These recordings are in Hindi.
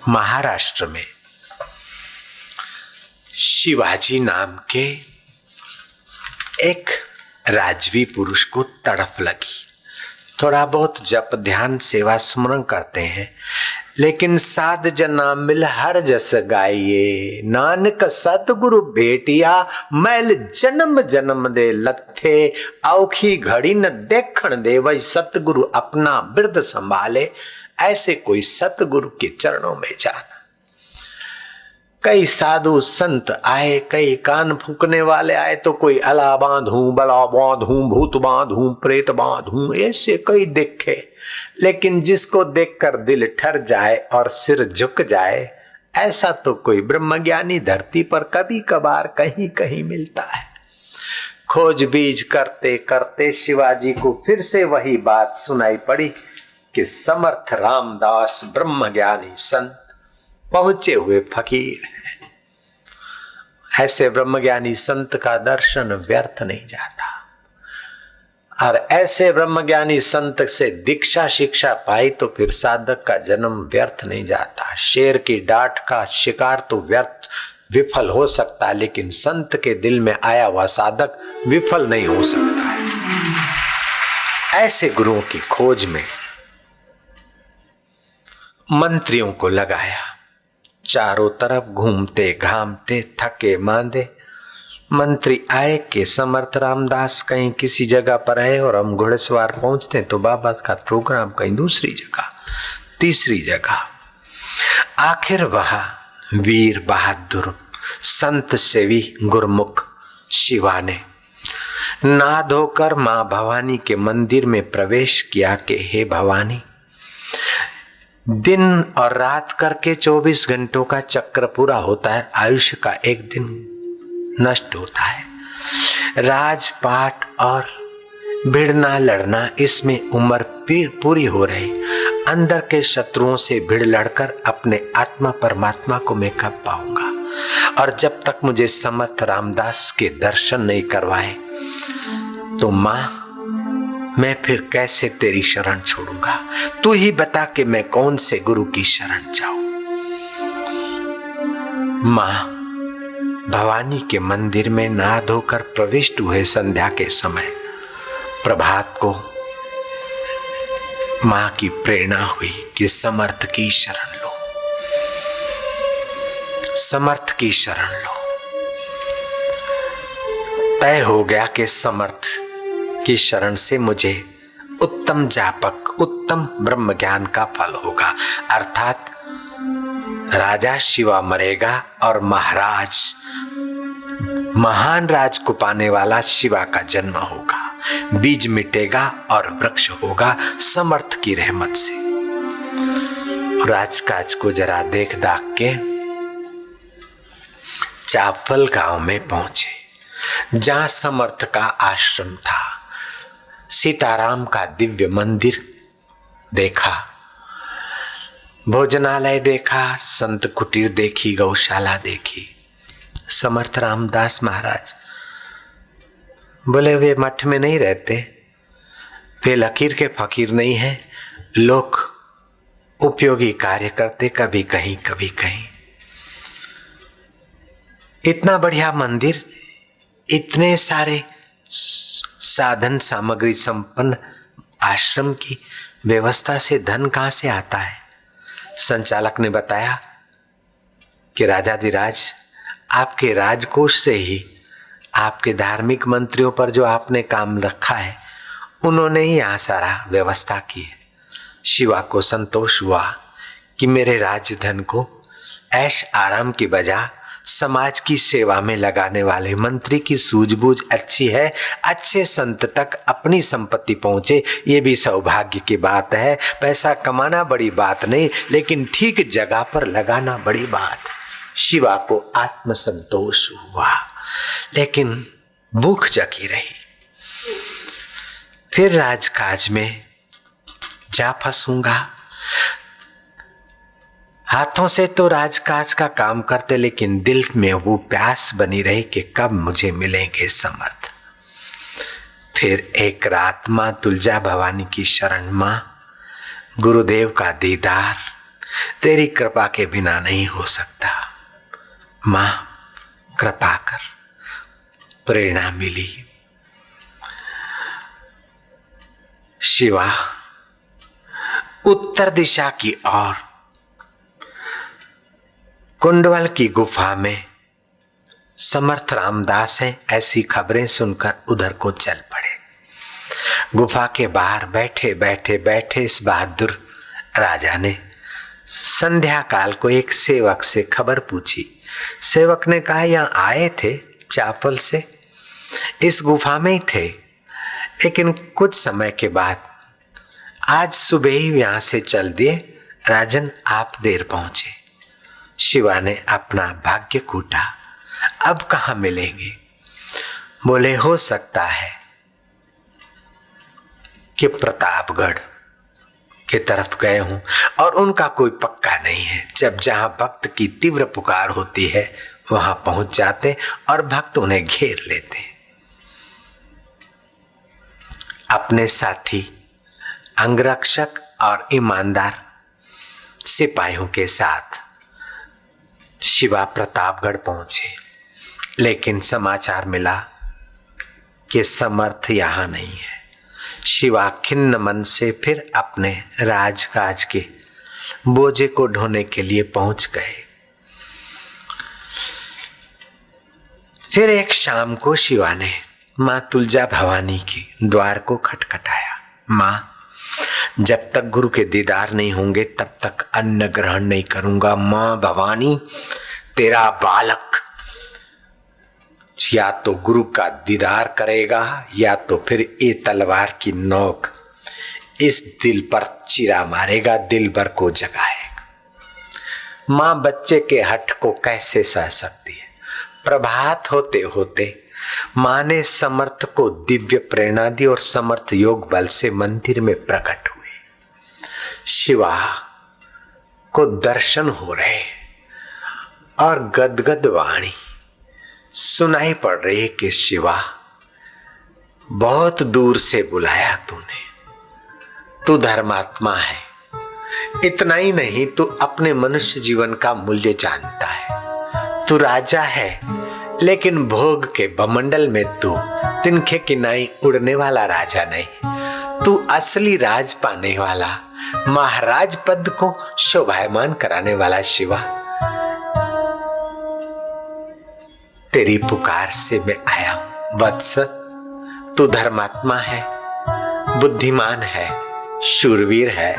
महाराष्ट्र में शिवाजी नाम के एक राजवी पुरुष को तड़फ लगी। थोड़ा बहुत जप ध्यान सेवा सुमरन करते हैं, लेकिन साध जना मिल हर जस गाइए, नानक सतगुरु भेटिया मैल जन्म जन्म दे लथे, औखी घड़ी न देखण दे वही सतगुरु अपना बिरद संभाले। ऐसे कोई सतगुरु के चरणों में जाना। कई साधु संत आए, कई कान फूकने वाले आए, तो कोई अला बांधूं, बला बांधूं, भूत बांधूं, प्रेत बांधूं, ऐसे कई देखे। लेकिन जिसको देखकर दिल ठर जाए और सिर झुक जाए, ऐसा तो कोई ब्रह्मज्ञानी धरती पर कभी कभार कहीं कहीं मिलता है। खोज बीज करते करते शिवाजी को फिर से वही बात सुनाई पड़ी कि समर्थ रामदास ब्रह्मज्ञानी संत पहुंचे हुए फकीर हैं। ऐसे ब्रह्मज्ञानी संत का दर्शन व्यर्थ नहीं जाता, और ऐसे ब्रह्मज्ञानी संत से दीक्षा शिक्षा पाई तो फिर साधक का जन्म व्यर्थ नहीं जाता। शेर की डांट का शिकार तो व्यर्थ विफल हो सकता है, लेकिन संत के दिल में आया हुआ साधक विफल नहीं हो सकता है। ऐसे गुरुओं की खोज में मंत्रियों को लगाया। चारों तरफ घूमते घामते थके मांदे मंत्री आए कि समर्थ रामदास कहीं किसी जगह पर है और हम घुड़सवार पहुंचते तो बाबा का प्रोग्राम कहीं दूसरी जगह, तीसरी जगह। आखिर वह वीर बहादुर संत सेवी गुरमुख शिवा ने नाद होकर मां भवानी के मंदिर में प्रवेश किया कि हे भवानी, दिन और रात करके 24 घंटों का चक्र पूरा होता है, आयुष्य का एक दिन नष्ट होता है। राजपाट और भिड़ना लड़ना, इसमें उम्र पूरी हो रही। अंदर के शत्रुओं से भिड़ लड़कर अपने आत्मा परमात्मा को मैं कब पाऊंगा? और जब तक मुझे समर्थ रामदास के दर्शन नहीं करवाए तो मां, मैं फिर कैसे तेरी शरण छोड़ूंगा? तू ही बता कि मैं कौन से गुरु की शरण जाऊं। मां भवानी के मंदिर में नहा धोकर प्रविष्ट हुए। संध्या के समय प्रभात को मां की प्रेरणा हुई कि समर्थ की शरण लो, समर्थ की शरण लो। तय हो गया कि समर्थ की शरण से मुझे उत्तम जापक, उत्तम ब्रह्म ज्ञान का फल होगा। अर्थात राजा शिवा मरेगा और महाराज, महान राज को पाने वाला शिवा का जन्म होगा। बीज मिटेगा और वृक्ष होगा समर्थ की रहमत से। राजकाज को जरा देख दाख के चाफल गांव में पहुंचे, जहां समर्थ का आश्रम था। सीताराम का दिव्य मंदिर देखा, भोजनालय देखा, संत कुटीर देखी, गौशाला देखी। समर्थ रामदास महाराज बोले, वे मठ में नहीं रहते, वे लकीर के फकीर नहीं हैं, लोग उपयोगी कार्य करते, कभी कहीं कभी कहीं। इतना बढ़िया मंदिर, इतने सारे साधन सामग्री संपन्न आश्रम की व्यवस्था से धन कहां से आता है? संचालक ने बताया कि राजाधिराज, आपके राजकोष से ही आपके धार्मिक मंत्रियों पर जो आपने काम रखा है, उन्होंने ही यहाँ सारा व्यवस्था की है। शिवा को संतोष हुआ कि मेरे राजधन को ऐश आराम की बजाय समाज की सेवा में लगाने वाले मंत्री की सूझबूझ अच्छी है। अच्छे संत तक अपनी संपत्ति पहुंचे, ये भी सौभाग्य की बात है। पैसा कमाना बड़ी बात नहीं, लेकिन ठीक जगह पर लगाना बड़ी बात है। शिवा को आत्मसंतोष हुआ, लेकिन भूख जगी रही। फिर राजकाज में जा फंसूंगा। हाथों से तो राजकाज का काम करते, लेकिन दिल में वो प्यास बनी रही कि कब मुझे मिलेंगे समर्थ। फिर एक रात मां तुलजा भवानी की शरण, मां गुरुदेव का दीदार, तेरी कृपा के बिना नहीं हो सकता। मां कृपा कर। प्रेरणा मिली। शिवा उत्तर दिशा की ओर कुंडवल की गुफा में समर्थ रामदास है, ऐसी खबरें सुनकर उधर को चल पड़े। गुफा के बाहर बैठे बैठे बैठे इस बहादुर राजा ने संध्या काल को एक सेवक से खबर पूछी। सेवक ने कहा यहाँ आए थे चापल से, इस गुफा में ही थे, लेकिन कुछ समय के बाद आज सुबह ही यहां से चल दिए। राजन आप देर पहुंचे। शिवा ने अपना भाग्य कूटा, अब कहां मिलेंगे। बोले हो सकता है कि प्रतापगढ़ की तरफ गए हूं, और उनका कोई पक्का नहीं है। जब जहां भक्त की तीव्र पुकार होती है वहां पहुंच जाते और भक्त उन्हें घेर लेते। अपने साथी अंगरक्षक और ईमानदार सिपाहियों के साथ शिवा प्रतापगढ़ पहुंचे, लेकिन समाचार मिला कि समर्थ यहां नहीं है। शिवा खिन्न मन से फिर अपने राजकाज के बोझे को ढोने के लिए पहुंच गए। फिर एक शाम को शिवा ने मां तुलजा भवानी की द्वार को खटखटाया। मां, जब तक गुरु के दीदार नहीं होंगे तब तक अन्न ग्रहण नहीं करूंगा। मां भवानी, तेरा बालक या तो गुरु का दीदार करेगा या तो फिर ये तलवार की नोक इस दिल पर चिरा मारेगा, दिल भर को जगाएगा। मां बच्चे के हठ को कैसे सह सकती है। प्रभात होते होते मां ने समर्थ को दिव्य प्रेरणा दी और समर्थ योग बल से मंदिर में प्रकट हुए। शिवा को दर्शन हो रहे और गदगद वाणी सुनाई पड़ रही कि शिवा, बहुत दूर से बुलाया तूने, तू धर्मात्मा है। इतना ही नहीं, तू अपने मनुष्य जीवन का मूल्य जानता है। तू राजा है, लेकिन भोग के बमंडल में तू तिनके किनाई उड़ने वाला राजा नहीं। तू असली राज पाने वाला, महाराज पद को शोभायमान कराने वाला शिवा, तेरी पुकार से मैं आया हूं। वत्स, तू धर्मात्मा है, बुद्धिमान है, शूरवीर है,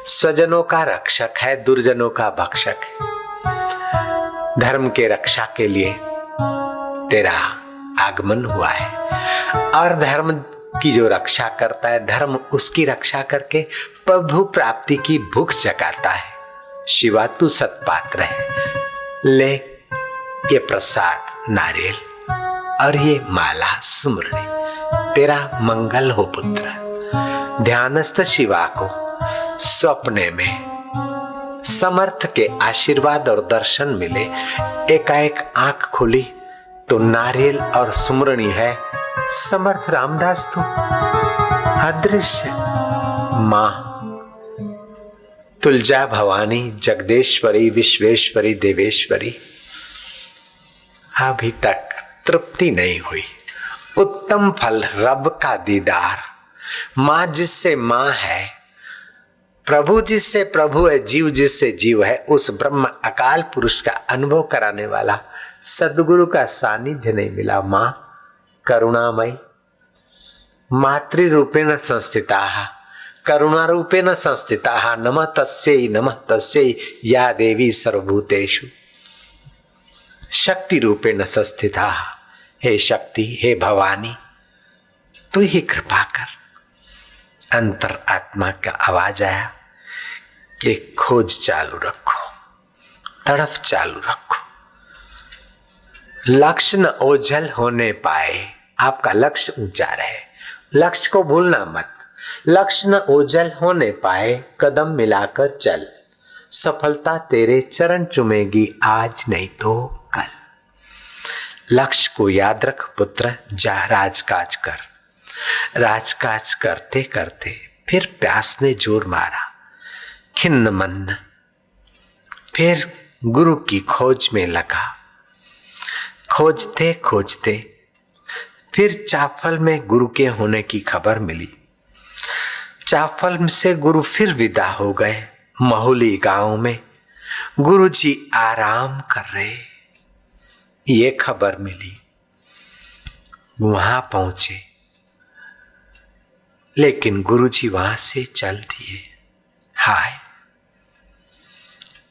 स्वजनों का रक्षक है, दुर्जनों का भक्षक है। धर्म के रक्षा के लिए तेरा आगमन हुआ है, और धर्म की जो रक्षा करता है, धर्म उसकी रक्षा करके प्रभु प्राप्ति की भूख जगाता है। शिवा, तू सत्पात्र है। ले ये प्रसाद नारियल और ये माला सुमरनी, तेरा मंगल हो पुत्र। ध्यानस्थ शिवा को सपने में समर्थ के आशीर्वाद और दर्शन मिले। एकाएक आंख खुली तो नारियल और सुमरनी है, समर्थ रामदास तो अदृश्य। मां तुलजा भवानी, जगदेश्वरी, विश्वेश्वरी, देवेश्वरी, अभी तक तृप्ति नहीं हुई। उत्तम फल रब का दीदार। मां जिससे मां है, प्रभु जिससे प्रभु है, जीव जिससे जीव है, उस ब्रह्म अकाल पुरुष का अनुभव कराने वाला सद्गुरु का सानिध्य नहीं मिला। मां करुणामयी, मातृरूपेण संस्थिताः, करुणारूपेण संस्थिताः, नमः तस्यै, नमः तस्यै, या देवी सर्वभूतेषु शक्ति रूपेण संस्थिताः। हे शक्ति, हे भवानी, तू ही कृपा कर। अंतर आत्मा का आवाज आया कि खोज चालू रखो, तड़फ चालू रखो। लक्ष्य न ओझल होने पाए। आपका लक्ष्य ऊंचा रहे, लक्ष्य को भूलना मत। लक्ष्य न ओझल होने पाए, कदम मिलाकर चल। सफलता तेरे चरण चुमेगी, आज नहीं तो कल। लक्ष्य को याद रख पुत्र, जा राजकाज कर। राजकाज करते करते फिर प्यास ने जोर मारा। खिन्न मन फिर गुरु की खोज में लगा। खोजते खोजते फिर चाफल में गुरु के होने की खबर मिली। चाफल से गुरु फिर विदा हो गए। महुली गांव में गुरु जी आराम कर रहे, ये खबर मिली। वहां पहुंचे, लेकिन गुरु जी वहां से चल दिए। हाय,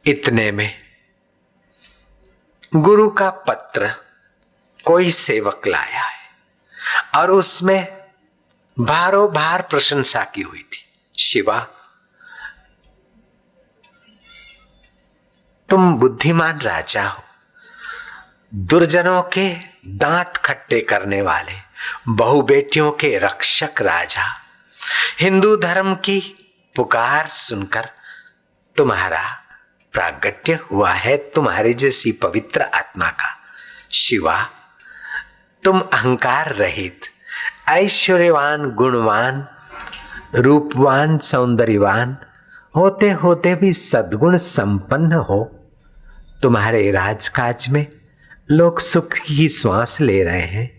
इतने में गुरु का पत्र कोई सेवक लाया है और उसमें भारों भार प्रशंसा की हुई थी। शिवा, तुम बुद्धिमान राजा हो, दुर्जनों के दांत खट्टे करने वाले, बहु बेटियों के रक्षक राजा। हिंदू धर्म की पुकार सुनकर तुम्हारा प्रागट्य हुआ है, तुम्हारी जैसी पवित्र आत्मा का। शिवा, तुम अहंकार रहित, ऐश्वर्यवान, गुणवान, रूपवान, सौंदर्यवान होते होते भी सद्गुण संपन्न हो। तुम्हारे राजकाज में लोग सुख की श्वास ले रहे हैं।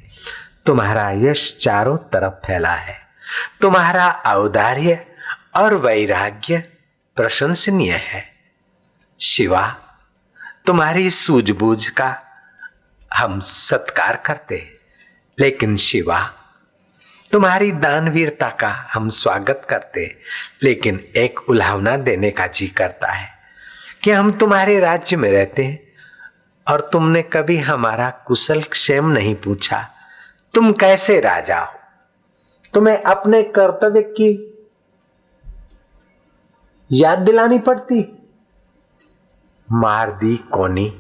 तुम्हारा यश चारों तरफ फैला है। तुम्हारा औदार्य और वैराग्य प्रशंसनीय है। शिवा, तुम्हारी सूझबूझ का हम सत्कार करते, लेकिन शिवा, तुम्हारी दानवीरता का हम स्वागत करते, लेकिन एक उल्हावना देने का जी करता है कि हम तुम्हारे राज्य में रहते हैं और तुमने कभी हमारा कुशल क्षेम नहीं पूछा। तुम कैसे राजा हो? तुम्हें अपने कर्तव्य की याद दिलानी पड़ती। मार दी कोनी।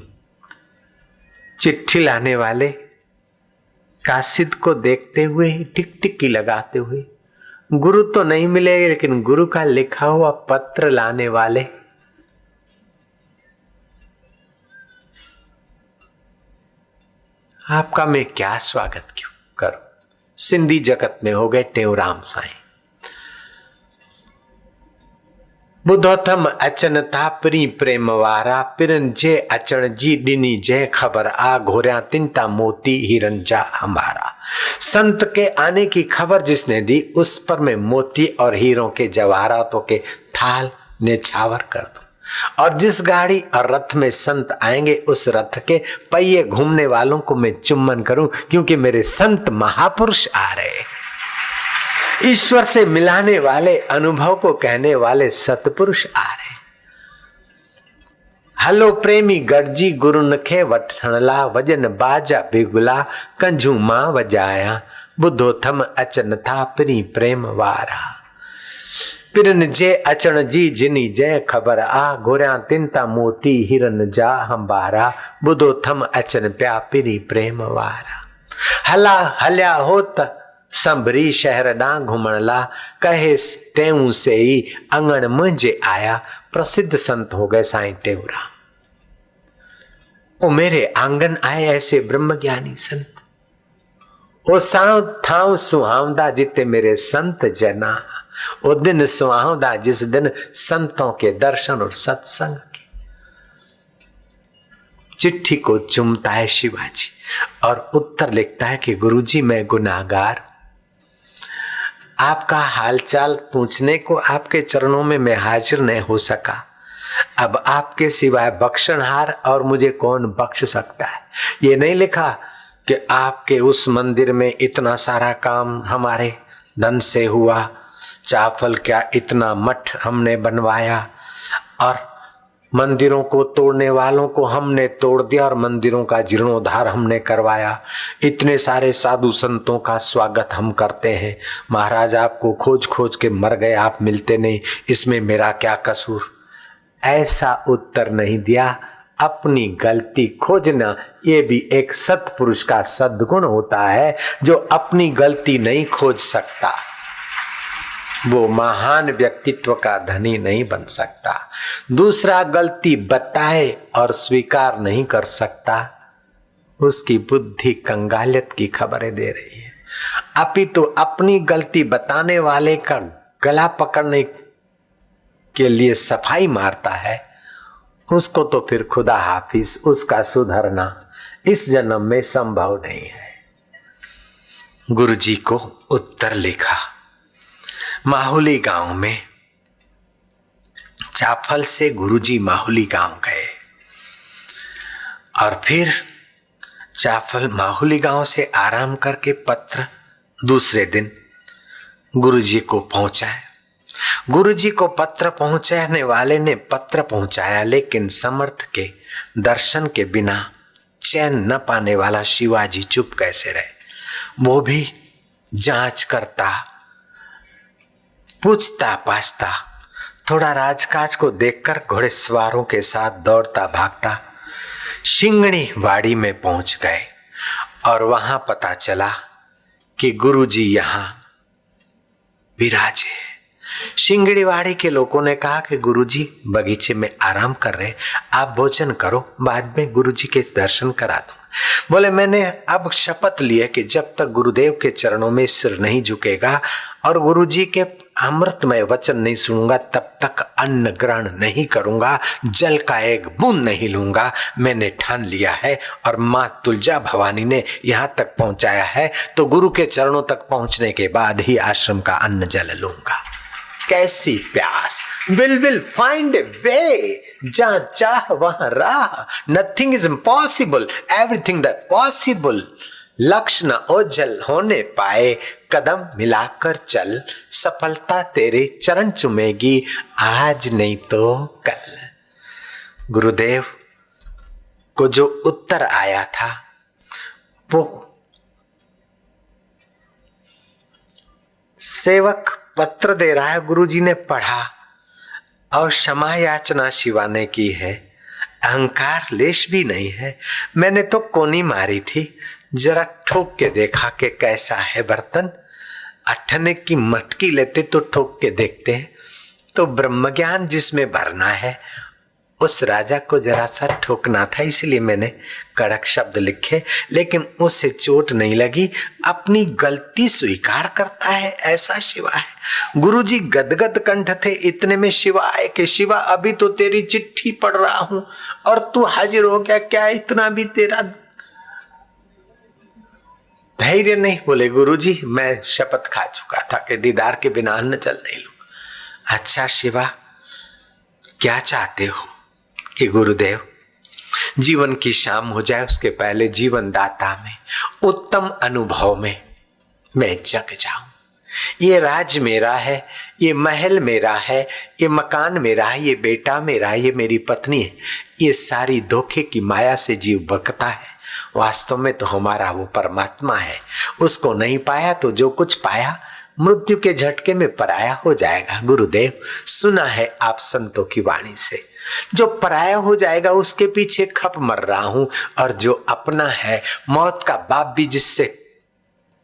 चिट्ठी लाने वाले कासिद को देखते हुए टिकटिकी लगाते हुए, गुरु तो नहीं मिले, लेकिन गुरु का लिखा हुआ पत्र लाने वाले आपका मैं क्या स्वागत क्यों करूं। सिंधी जगत में हो गए टेवराम साईं। बुधो थम अचन था प्री प्रेम वारा, पिरन जे अचण जी दिनी जे खबर आ, घोरिया तिनता मोती हिरन जा हमारा। संत के आने की खबर जिसने दी, उस पर मैं मोती और हीरों के जवाहरातों के थाल नेछावर कर दूं। और जिस गाड़ी और रथ में संत आएंगे, उस रथ के पहिए घूमने वालों को मैं चुम्बन करूं, क्योंकि मेरे संत महापुरुष आ रहे हैं। ईश्वर से मिलाने वाले, अनुभव को कहने वाले सतपुरुष आ रहे। हलो प्रेमी गढ़जी गुरु नखे वठणला, वजन बाजा बिगुला कंजू मां वजाया, बुधो थम अचन था प्री प्रेम वारा। पिरन जे अचण जी जिनी जय खबर आ, घोरिया तिनता मोती हिरन जा हंबारा, बुधो थम अचन प्या पिरी प्रेम वारा। हला हल्या होत संभरी शहर ना घुमणला, कहे टेऊ से ही अंगण मुझे आया। प्रसिद्ध संत हो गए साईं टेवराम। ओ मेरे आंगन आए ऐसे ब्रह्म ज्ञानी संत। ओ साव थाव सुहावदा जिते मेरे संत जना, ओ दिन सुहावदा जिस दिन संतों के दर्शन और सत्संग के। चिट्ठी को चुमता है शिवाजी और उत्तर लिखता है कि गुरुजी, मैं गुनाहगार, आपका हालचाल पूछने को आपके चरणों में मैं हाजिर नहीं हो सका। अब आपके सिवाय बख्शनहार और मुझे कौन बख्श सकता है। ये नहीं लिखा कि आपके उस मंदिर में इतना सारा काम हमारे धन से हुआ, चाफल क्या इतना मठ हमने बनवाया और मंदिरों को तोड़ने वालों को हमने तोड़ दिया और मंदिरों का जीर्णोद्धार हमने करवाया। इतने सारे साधु संतों का स्वागत हम करते हैं। महाराज आपको खोज खोज के मर गए, आप मिलते नहीं, इसमें मेरा क्या कसूर। ऐसा उत्तर नहीं दिया। अपनी गलती खोजना ये भी एक सत्पुरुष का सद्गुण होता है। जो अपनी गलती नहीं खोज सकता वो महान व्यक्तित्व का धनी नहीं बन सकता। दूसरा गलती बताए और स्वीकार नहीं कर सकता, उसकी बुद्धि कंगालियत की खबरें दे रही है। अपितु अपनी गलती बताने वाले का गला पकड़ने के लिए सफाई मारता है, उसको तो फिर खुदा हाफिज, उसका सुधरना इस जन्म में संभव नहीं है। गुरुजी को उत्तर लिखा। माहुली गांव में चाफल से गुरुजी माहुली गांव गए और फिर चाफल माहुली गांव से आराम करके पत्र दूसरे दिन गुरुजी को पहुंचाए। गुरुजी को पत्र पहुंचाने वाले ने पत्र पहुंचाया, लेकिन समर्थ के दर्शन के बिना चैन न पाने वाला शिवाजी चुप कैसे रहे। वो भी जांच करता, पूछता पाछता, थोड़ा राजकाज को देखकर घोड़ेसवारों के साथ दौड़ता भागता शिंगणी वाड़ी में पहुंच गए और वहां पता चला कि गुरुजी यहां विराजे। शिंगड़ीवाड़ी के लोगों ने कहा कि गुरुजी बगीचे में आराम कर रहे, आप भोजन करो, बाद में गुरुजी के दर्शन करा दूंगा। बोले मैंने अब शपथ ली है कि जब तक गुरुदेव के चरणों में सिर नहीं झुकेगा और गुरुजी के अमृतमय वचन नहीं सुनूंगा तब तक अन्न ग्रहण नहीं करूंगा, जल का एक बूंद नहीं लूंगा। मैंने ठान लिया है और मां तुलजा भवानी ने यहां तक पहुंचाया है, तो गुरु के चरणों तक पहुंचने के बाद ही आश्रम का अन्न जल लूंगा। कैसी प्यास। विल फाइंड ए वे, जहां चाह वहां राह। Nothing is impossible, everything that possible. लक्ष्य न ओझल होने पाए, कदम मिलाकर चल, सफलता तेरे चरण चुमेगी, आज नहीं तो कल। गुरुदेव को जो उत्तर आया था वो सेवक पत्र दे रहा है, गुरुजी ने पढ़ा और क्षमा याचना शिवा ने की है। अहंकार लेश भी नहीं है। मैंने तो कोनी मारी थी, जरा ठोक के देखा कि कैसा है बर्तन। अठने की मटकी लेते तो ठोक के देखते हैं, तो ब्रह्म ज्ञान जिसमें भरना है उस राजा को जरा सा ठोकना था, इसलिए मैंने कड़क शब्द लिखे, लेकिन उससे चोट नहीं लगी। अपनी गलती स्वीकार करता है, ऐसा शिवा है। गुरुजी गदगद कंठ थे, इतने में शिवा आए कि शिवा अभी तो तेरी चिट्ठी पढ़ रहा हूं और तू हाजिर हो गया, क्या इतना भी तेरा धैर्य नहीं? बोले गुरुजी मैं शपथ खा चुका था कि दीदार के बिना अन्न जल नहीं लूंगा। अच्छा शिवा क्या चाहते हो? कि गुरुदेव जीवन की शाम हो जाए, उसके पहले जीवन दाता में उत्तम अनुभव में मैं जग जाऊं। ये राज मेरा है, ये महल मेरा है, ये मकान मेरा है, ये बेटा मेरा है, ये मेरी पत्नी है। ये सारी धोखे की माया से जीव बकता है। वास्तव में तो हमारा वो परमात्मा है। उसको नहीं पाया तो जो कुछ पाया मृत्यु के झटके में पराया हो जाएगा। गुरुदेव सुना है आप संतों की वाणी से, जो पराया हो जाएगा उसके पीछे खप मर रहा हूं, और जो अपना है मौत का बाप भी जिससे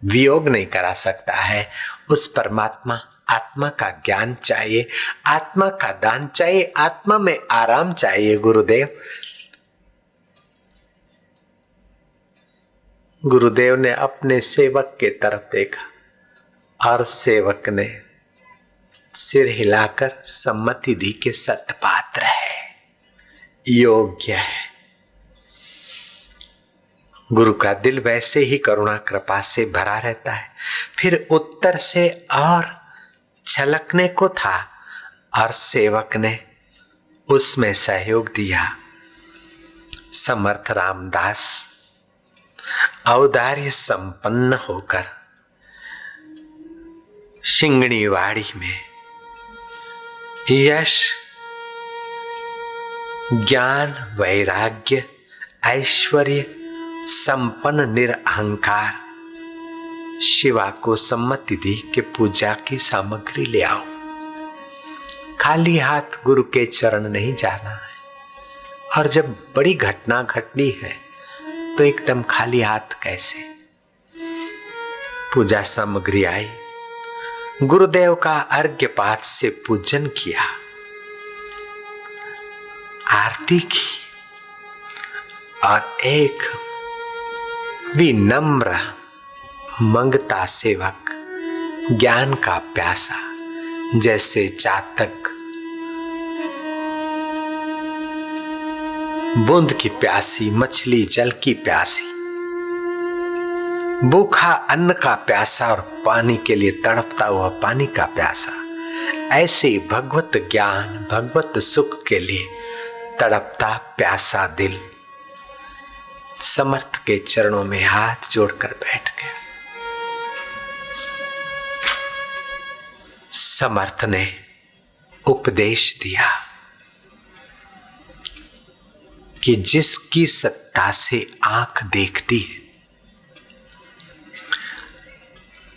वियोग नहीं करा सकता है, उस परमात्मा आत्मा का ज्ञान चाहिए, आत्मा का दान चाहिए, आत्मा में आराम चाहिए। गुरुदेव ने अपने सेवक के तरफ देखा और सेवक ने सिर हिलाकर सम्मति दी कि सत्पात्र है, योग्य है। गुरु का दिल वैसे ही करुणा कृपा से भरा रहता है। फिर उत्तर से और छलकने को था और सेवक ने उसमें सहयोग दिया। समर्थ रामदास औदार्य संपन्न होकर शिंगणीवाड़ी में यश, ज्ञान, वैराग्य, ऐश्वर्य संपन्न निरअहंकार शिवा को सम्मति दी कि पूजा की सामग्री ले आओ। खाली हाथ गुरु के चरण नहीं जाना है। और जब बड़ी घटना घटनी है तो एकदम खाली हाथ कैसे? पूजा सामग्री आई, गुरुदेव का अर्घ्यपात से पूजन किया, आरती की और एक विनम्र मंगता सेवक, ज्ञान का प्यासा, जैसे चातक बूंद की प्यासी, मछली जल की प्यासी, भूखा अन्न का प्यासा और पानी के लिए तड़पता हुआ पानी का प्यासा, ऐसे भगवत ज्ञान भगवत सुख के लिए तड़पता प्यासा दिल समर्थ के चरणों में हाथ जोड़कर बैठ गया। समर्थ ने उपदेश दिया कि जिसकी सत्ता से आंख देखती है,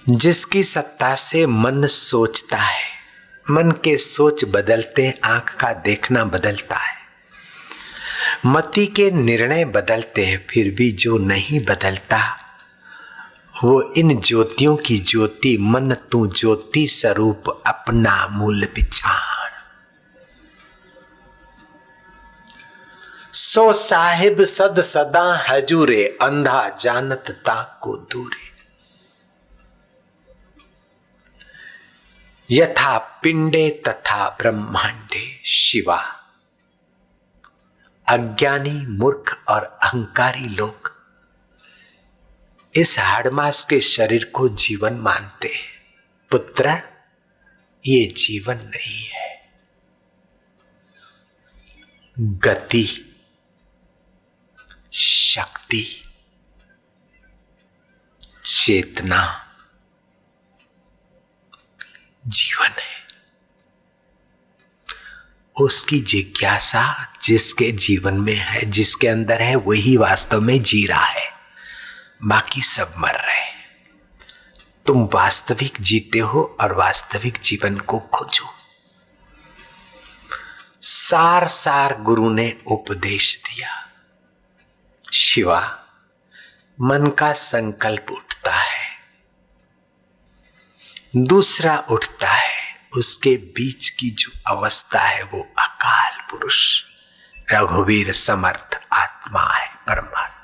जिसकी सत्ता से मन सोचता है, मन के सोच बदलते आंख का देखना बदलता है, मति के निर्णय बदलते हैं, फिर भी जो नहीं बदलता वो इन ज्योतियों की ज्योति मन तू ज्योति स्वरूप अपना मूल पिछाड़। सो साहिब सद सदा हजूरे, अंधा जानत ताको दूरे। यथा पिंडे तथा ब्रह्मांडे शिवा। अज्ञानी मूर्ख और अहंकारी लोग इस हाड़मास के शरीर को जीवन मानते हैं। पुत्र, ये जीवन नहीं है। गति, शक्ति, चेतना जीवन है। उसकी जिज्ञासा जिसके जीवन में है, जिसके अंदर है, वही वास्तव में जी रहा है, बाकी सब मर रहे हैं। तुम वास्तविक जीते हो और वास्तविक जीवन को खोजो। सार सार गुरु ने उपदेश दिया। शिवा, मन का संकल्प उठता है, दूसरा उठता है, उसके बीच की जो अवस्था है वो अकाल पुरुष रघुवीर समर्थ आत्मा है, परमात्मा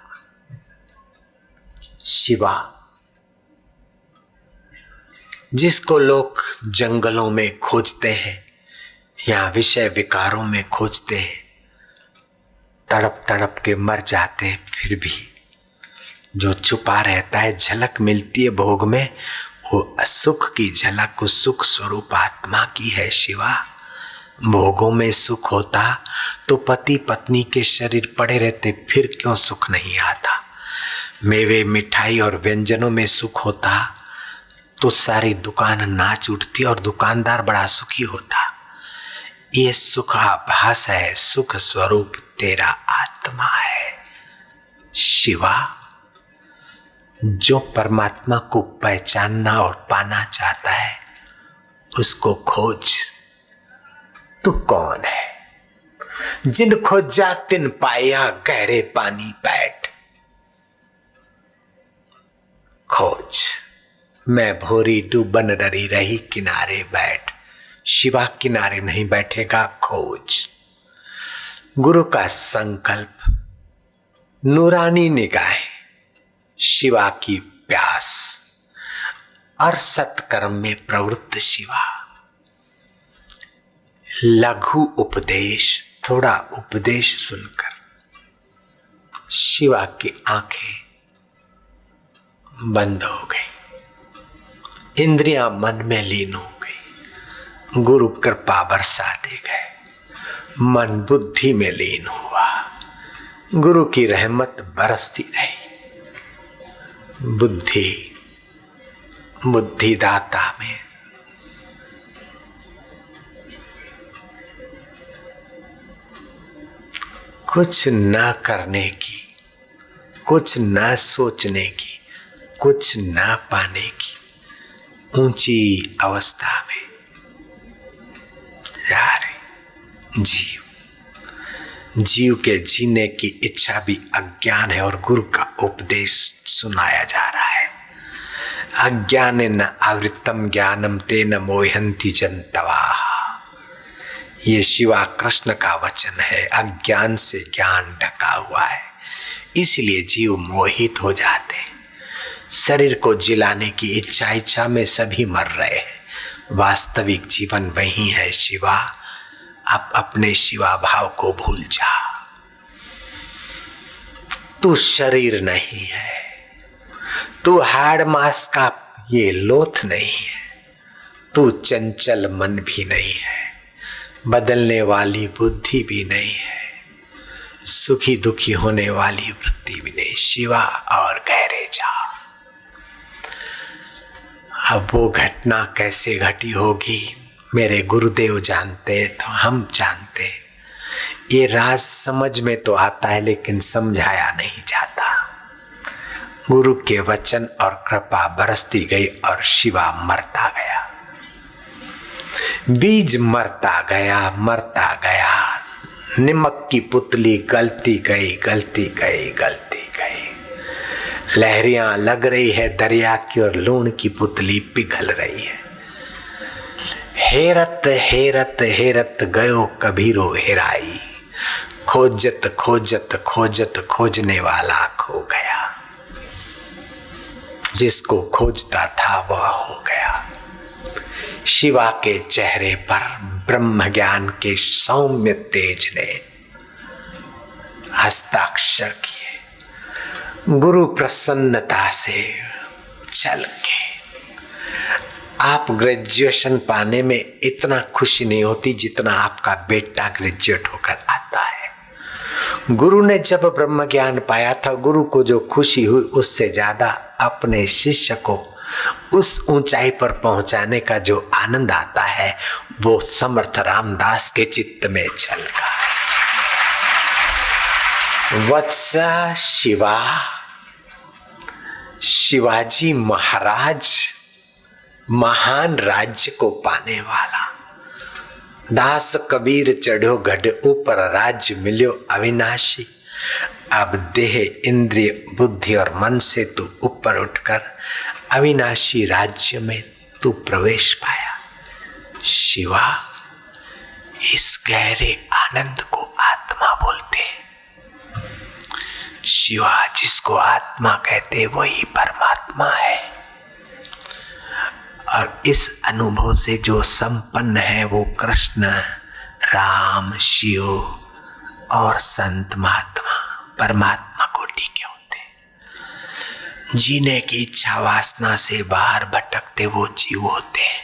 शिवा, जिसको लोग जंगलों में खोजते हैं या विषय विकारों में खोजते हैं, तड़प तड़प के मर जाते हैं, फिर भी जो छुपा रहता है, झलक मिलती है भोग में, वो सुख की झलक उस सुख स्वरूप आत्मा की है। शिवा, भोगों में सुख होता तो पति पत्नी के शरीर पड़े रहते, फिर क्यों सुख नहीं आता? मेवे मिठाई और व्यंजनों में सुख होता तो सारी दुकान नाच उठती और दुकानदार बड़ा सुखी होता। ये सुख आभास है, सुख स्वरूप तेरा आत्मा है। शिवा, जो परमात्मा को पहचानना और पाना चाहता है उसको खोज। तू कौन है? जिन खोजा तिन पाया, गहरे पानी बैठ खोज। मैं भोरी डूबन डरी रही, किनारे बैठ। शिवा किनारे नहीं बैठेगा, खोज। गुरु का संकल्प, नूरानी निगाहें, शिवा की प्यास और सत्कर्म में प्रवृत्त शिवा। लघु उपदेश, थोड़ा उपदेश सुनकर शिवा की आंखें बंद हो गई, इंद्रियां मन में लीन हो गई। गुरु कृपा बरसा दे गए, मन बुद्धि में लीन हुआ, गुरु की रहमत बरसती रही। बुद्धिदाता में कुछ न करने की, कुछ न सोचने की, कुछ न पाने की ऊंची अवस्था में जा रहे जीव के जीने की इच्छा भी अज्ञान है और गुरु का उपदेश सुनाया जा रहा है। अज्ञानेन आवृतम ज्ञानम तेन मोहन्ति जन्तवः। ये शिवा कृष्ण का वचन है। अज्ञान से ज्ञान ढका हुआ है, इसलिए जीव मोहित हो जाते हैं। शरीर को जिलाने की इच्छा में सभी मर रहे हैं। वास्तविक जीवन वही है। शिवा, आप अपने शिवा भाव को भूल जा। तू शरीर नहीं है, तू हाड़ मांस का ये लोथ नहीं है, तू चंचल मन भी नहीं है, बदलने वाली बुद्धि भी नहीं है, सुखी दुखी होने वाली वृत्ति भी नहीं। शिवा और गहरे जा। अब वो घटना कैसे घटी होगी मेरे गुरुदेव जानते हैं, तो हम जानते हैं। ये राज समझ में तो आता है लेकिन समझाया नहीं जाता। गुरु के वचन और कृपा बरसती गई और शिवा मरता गया। बीज मरता गया। निमक की पुतली गलती गई। लहरियां लग रही है दरिया की और लूण की पुतली पिघल रही है। हेरत गयो कबीरो हेराई। खोजत खोजने वाला खो गया। जिसको खोजता था वह हो गया। शिवा के चेहरे पर ब्रह्म ज्ञान के सौम्य तेज ने हस्ताक्षर किए। गुरु प्रसन्नता से चल के। आप ग्रेजुएशन पाने में इतना खुशी नहीं होती जितना आपका बेटा ग्रेजुएट होकर आता है। गुरु ने जब ब्रह्म ज्ञान पाया था, गुरु को जो खुशी हुई उससे ज्यादा अपने शिष्य को उस ऊंचाई पर पहुंचाने का जो आनंद आता है वो समर्थ रामदास के चित्त में छलका। वत्स शिवा, शिवाजी महाराज महान राज्य को पाने वाला। दास कबीर चढ़ो गढ़ ऊपर राज्य मिल्यो अविनाशी। अब देह इंद्रिय बुद्धि और मन से तू ऊपर उठकर अविनाशी राज्य में तू प्रवेश पाया। शिवा, इस गहरे आनंद को आत्मा बोलते हैं। शिवा जिसको आत्मा कहते वही परमात्मा है। और इस अनुभव से जो संपन्न है वो कृष्ण, राम, शिव और संत महात्मा परमात्मा कोटि के होते हैं। जीने की इच्छा वासना से बाहर भटकते वो जीव होते हैं।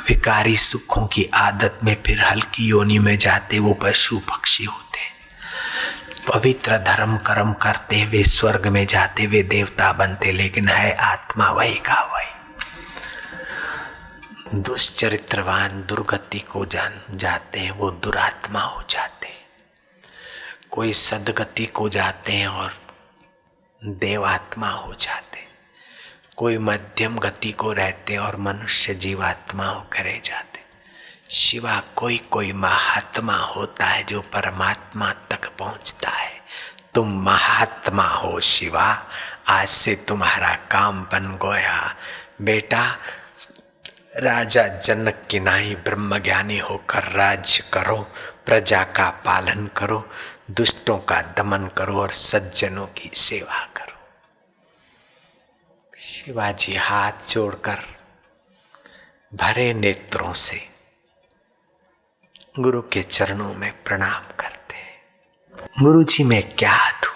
विकारी सुखों की आदत में फिर हल्की योनि में जाते वो पशु पक्षी होते हैं। पवित्र धर्म कर्म करते वे स्वर्ग में जाते, वे देवता बनते, लेकिन है आत्मा वही का वही। दुष्चरित्रवान दुर्गति को जाते हैं, वो दुरात्मा हो जाते। कोई सदगति को जाते हैं और देवात्मा हो जाते। कोई मध्यम गति को रहते और मनुष्य जीवात्मा होकर रह जाते। शिवा कोई महात्मा होता है जो परमात्मा तक पहुंचता है। तुम महात्मा हो शिवा, आज से तुम्हारा काम बन गया। बेटा, राजा जनक की नाई ब्रह्मज्ञानी होकर राज्य करो, प्रजा का पालन करो, दुष्टों का दमन करो और सज्जनों की सेवा करो। शिवाजी हाथ जोड़कर भरे नेत्रों से गुरु के चरणों में प्रणाम करते हैं। गुरु जी मैं क्या दूं?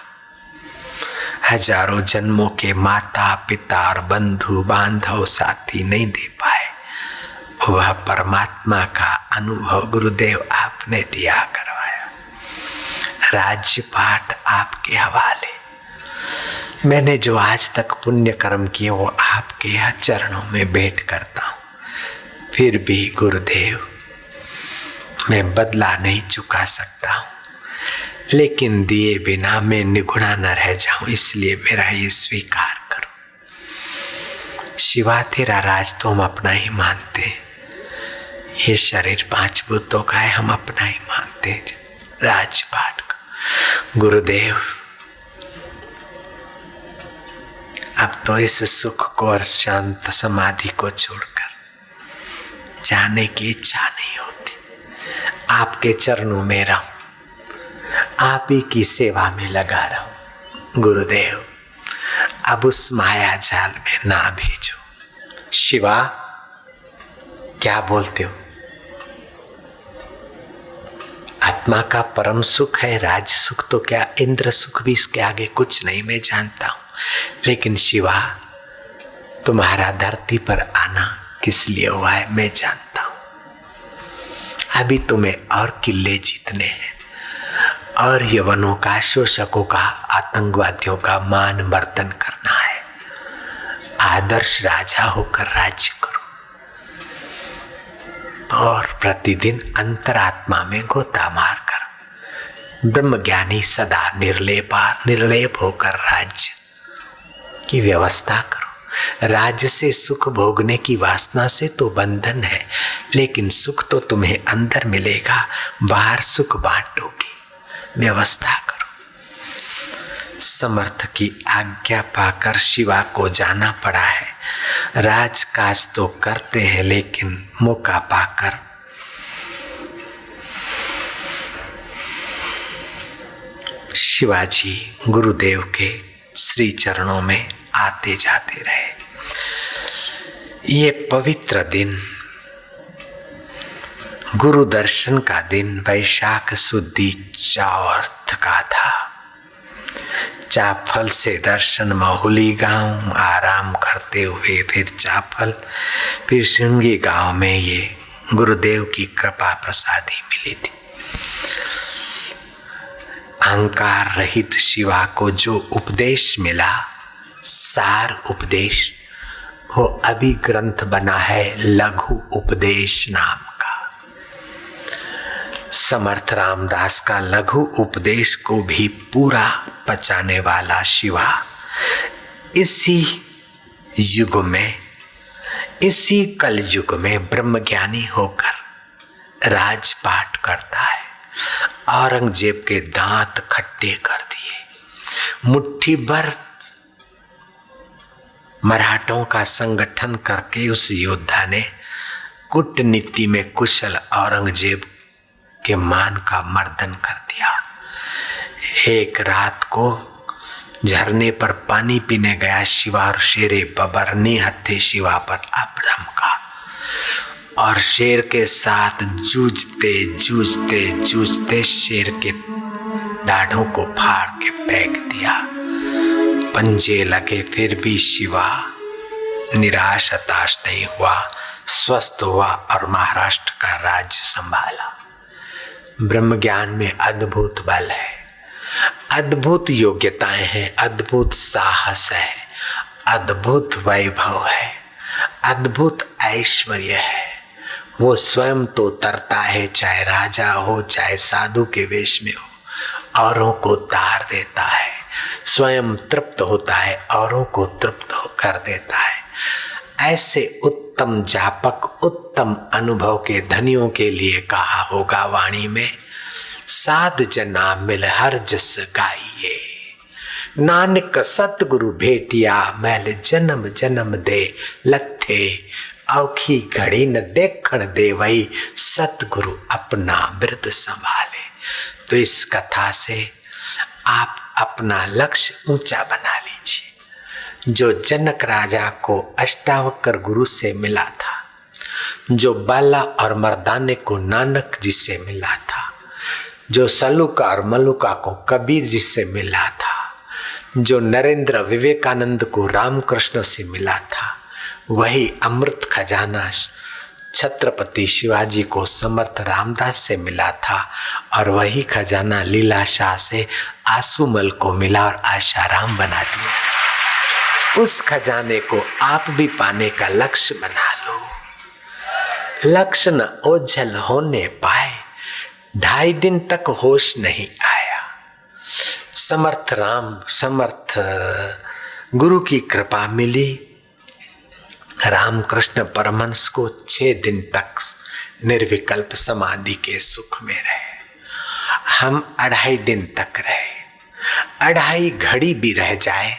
हजारों जन्मों के माता पिता और बंधु बांधव साथी नहीं दे पाए, वह परमात्मा का अनुभव गुरुदेव आपने दिया करवाया। राज्य पाठ आपके हवाले। मैंने जो आज तक पुण्य कर्म किए वो आपके चरणों में भेंट करता हूँ। फिर भी गुरुदेव मैं बदला नहीं चुका सकता हूँ, लेकिन दिए बिना मैं निगुणा न रह जाऊं, इसलिए मेरा ये स्वीकार करो। शिवा तेरा राज तो हम अपना ही मानते, ये शरीर 5 भूतों का है, हम अपना ही मानते राजपाट को। गुरुदेव अब तो इस सुख को और शांत समाधि को छोड़कर जाने की इच्छा नहीं होती। आपके चरणों में रहूं, आप ही की सेवा में लगा रहूं। गुरुदेव अब उस माया जाल में ना भेजो। शिवा क्या बोलते हो? आत्मा का परम सुख है। राज सुख तो क्या, इंद्र सुख भी इसके आगे कुछ नहीं, मैं जानता हूं। लेकिन शिवा, तुम्हारा धरती पर आना किस लिए हुआ है मैं जानता हूं। अभी तुम्हें और किले जीतने हैं और यवनों का, शोषकों का, आतंकवादियों का मान मर्दन करना है। आदर्श राजा होकर राज्य करो और प्रतिदिन अंतरात्मा में गोता मारकर ब्रह्मज्ञानी सदा निर्लेप होकर राज्य की व्यवस्था करो। राज्य से सुख भोगने की वासना से तो बंधन है, लेकिन सुख तो तुम्हें अंदर मिलेगा, बाहर सुख बांटोगी। व्यवस्था करो। समर्थ की आज्ञा पाकर शिवा को जाना पड़ा है। राजकाज तो करते हैं, लेकिन मौका पाकर शिवाजी गुरुदेव के श्री चरणों में आते जाते रहे। ये पवित्र दिन, गुरु दर्शन का दिन वैशाख शुद्धि चौथ का था। चाफल से दर्शन महुली गांव आराम करते हुए फिर चाफल, फिर सिंगी गांव में ये गुरुदेव की कृपा प्रसादी मिली थी। अहंकार रहित शिवा को जो उपदेश मिला, सार उपदेश, वो अभी ग्रंथ बना है लघु उपदेश नाम का। समर्थ रामदास का लघु उपदेश को भी पूरा पचाने वाला शिवा इसी युग में, इसी कल युग में ब्रह्मज्ञानी होकर राजपाट करता है। औरंगजेब के दांत खट्टे कर दिए। मुट्ठी भर मराठों का संगठन करके उस योद्धा ने कूटनीति में कुशल औरंगजेब के मान का मर्दन कर दिया। एक रात को झरने पर पानी पीने गया शिवा और शेरे बबरनी हत्थे शिवा पर अपदम का, और शेर के साथ जूझते जूझते जूझते शेर के दाढ़ों को फाड़ के फेंक दिया। पंजे लगे, फिर भी शिवा निराश हताश नहीं हुआ, स्वस्थ हुआ और महाराष्ट्र का राज्य संभाला। ब्रह्म ज्ञान में अद्भुत बल है, अद्भुत योग्यताएं हैं, अद्भुत साहस है, अद्भुत वैभव है, अद्भुत ऐश्वर्य है। वो स्वयं तो तरता है, चाहे राजा हो चाहे साधु के वेश में हो, औरों को तार देता है, स्वयं तृप्त होता है, औरों को तृप्त कर देता है। ऐसे उत्तम जापक, उत्तम अनुभव के धनियों के लिए कहा होगा वाणी में, साध जना मिल हर जस गाइए, नानक सतगुरु भेटिया मैल जन्म जन्म दे लथे, औखी घड़ी न देखण दे वही सतगुरु अपना बिरद संभाले। तो इस कथा से आप अपना लक्ष्य ऊंचा बना लीजिए। जो जनक राजा को अष्टावक्र गुरु से मिला था, जो बाला और मर्दाने को नानक जी से मिला था, जो सलूका और मलुका को कबीर जी से मिला था, जो नरेंद्र विवेकानंद को रामकृष्ण से मिला था, वही अमृत खजाना छत्रपति शिवाजी को समर्थ रामदास से मिला था, और वही खजाना लीलाशाह से आंसुमल को मिला और आशाराम बना दिया। उस खजाने को आप भी पाने का लक्ष्य बना लो। लक्ष्य न ओझल होने पाए, 2.5 दिन तक होश नहीं आया। समर्थ गुरु की कृपा मिली। रामकृष्ण परमहंस को 6 दिन तक निर्विकल्प समाधि के सुख में रहे। हम 2.5 दिन तक रहे। 2.5 घड़ी भी रह जाए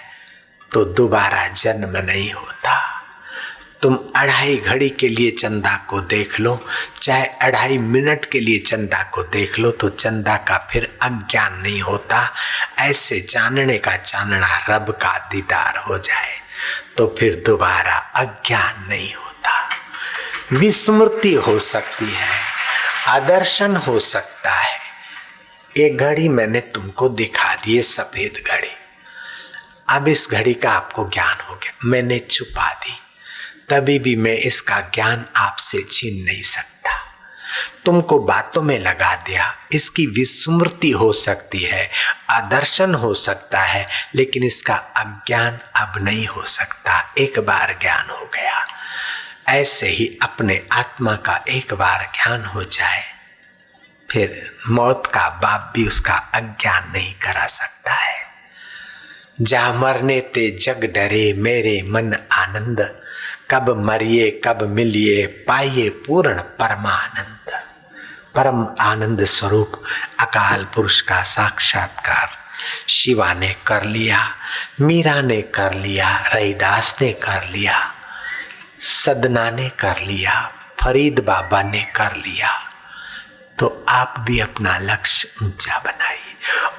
तो दोबारा जन्म नहीं होता। तुम 2.5 घड़ी के लिए चंदा को देख लो, चाहे 2.5 मिनट के लिए चंदा को देख लो, तो चंदा का फिर अज्ञान नहीं होता। ऐसे जानने का जानना रब का दीदार हो जाए तो फिर दोबारा अज्ञान नहीं होता। विस्मृति हो सकती है, आदर्शन हो सकता है, ये घड़ी मैंने तुमको दिखा दी, ये सफेद घड़ी। अब इस घड़ी का आपको ज्ञान हो गया, मैंने छुपा दी, तभी भी मैं इसका ज्ञान आपसे छीन नहीं सकता। तुमको बातों में लगा दिया, इसकी विस्मृति हो सकती है, आदर्शन हो सकता है, लेकिन इसका अज्ञान अब नहीं हो सकता। एक बार ज्ञान हो गया, ऐसे ही अपने आत्मा का एक बार ज्ञान हो जाए, फिर मौत का बाप भी उसका अज्ञान नहीं करा सकता है। जा मरने ते जग डरे मेरे मन आनंद, कब मरिए कब मिलिए पाइए पूर्ण परमानंद। परम आनंद स्वरूप अकाल पुरुष का साक्षात्कार शिवा ने कर लिया, मीरा ने कर लिया, रैदास ने कर लिया, सदना ने कर लिया, फरीद बाबा ने कर लिया। तो आप भी अपना लक्ष्य ऊंचा बनाइए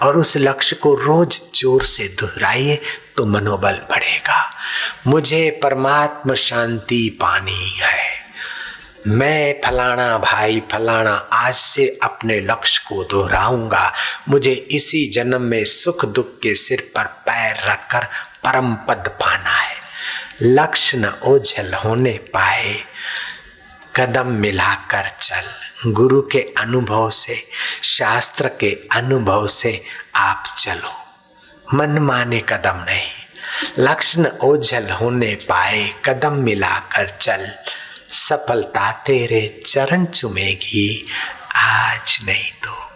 और उस लक्ष्य को रोज जोर से दोहराइए तो मनोबल बढ़ेगा। मुझे परमात्मा शांति पानी है, मैं फलाना भाई फलाना आज से अपने लक्ष्य को दोहराऊंगा। मुझे इसी जन्म में सुख दुख के सिर पर पैर रखकर परम पद पाना है। लक्ष्य न ओझल होने पाए, कदम मिलाकर चल। गुरु के अनुभव से, शास्त्र के अनुभव से आप चलो, मन माने कदम नहीं। लक्ष्य न ओझल होने पाए, कदम मिलाकर चल। सफलता तेरे चरण चूमेगी, आज नहीं तो